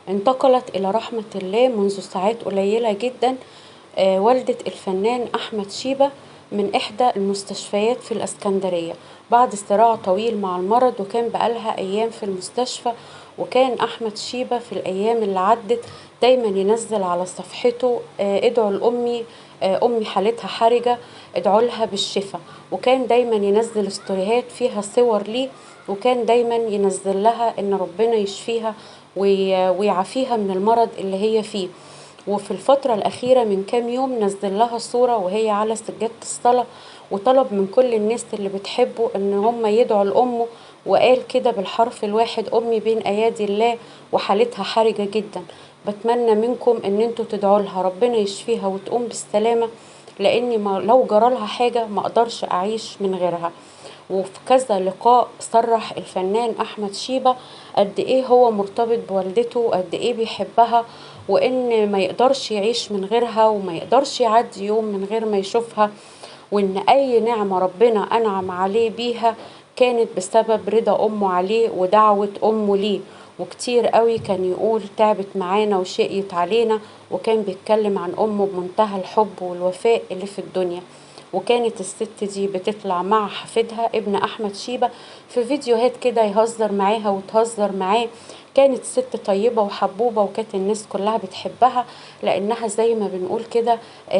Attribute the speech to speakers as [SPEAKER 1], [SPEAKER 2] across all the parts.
[SPEAKER 1] انتقلت إلى رحمة الله منذ ساعات قليلة جدا والدة الفنان أحمد شيبة من إحدى المستشفيات في الإسكندرية بعد صراع طويل مع المرض، وكان بقالها أيام في المستشفى. وكان أحمد شيبة في الأيام اللي عدت دايما ينزل على صفحته ادعوا لأمي، أمي حالتها حرجة، ادعوا لها بالشفاء. وكان دايما ينزل استوريهات فيها صور ليه، وكان دايما ينزل لها إن ربنا يشفيها ويعافيها من المرض اللي هي فيه. وفي الفترة الأخيرة من كام يوم نزل لها صورة وهي على سجادة الصلاة، وطلب من كل الناس اللي بتحبه إن هم يدعوا لأمه، وقال كده بالحرف الواحد: أمي بين أيادي الله وحالتها حرجة جدا، بتمنى منكم إن انتوا تدعوا لها ربنا يشفيها وتقوم بالسلامة، لأني لو جرالها حاجة ما أقدرش أعيش من غيرها. وفي كذا لقاء صرح الفنان أحمد شيبة قد إيه هو مرتبط بوالدته وقد إيه بيحبها، وإن ما يقدرش يعيش من غيرها وما يقدرش يعدي يوم من غير ما يشوفها، وإن أي نعمة ربنا أنعم عليه بيها كانت بسبب رضا أمه عليه ودعوة أمه ليه. وكتير قوي كان يقول تعبت معانا وشقيت علينا، وكان بيتكلم عن أمه بمنتهى الحب والوفاء اللي في الدنيا. وكانت الست دي بتطلع مع حفيدها ابن أحمد شيبة في فيديوهات كده يهزر معاها وتهزر معاه. كانت ست طيبة وحبوبة، وكانت الناس كلها بتحبها لأنها زي ما بنقول كده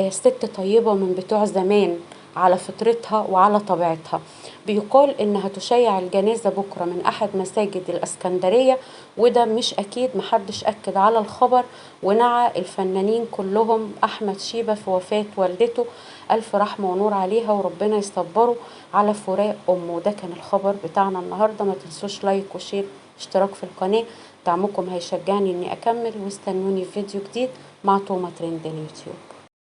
[SPEAKER 1] ست طيبة من بتوع زمان على فطرتها وعلى طبيعتها. بيقال إنها تشيع الجنازة بكرة من أحد مساجد الإسكندرية، وده مش أكيد، محدش أكد على الخبر. ونعى الفنانين كلهم أحمد شيبة في وفاة والدته، ألف رحمة ونور عليها وربنا يصبره على فراق أمه. ده كان الخبر بتاعنا النهاردة. ما تنسوش لايك وشير اشتراك في القناة، دعمكم هيشجعني إني أكمل، واستنوني في فيديو جديد مع توما ترند اليوتيوب.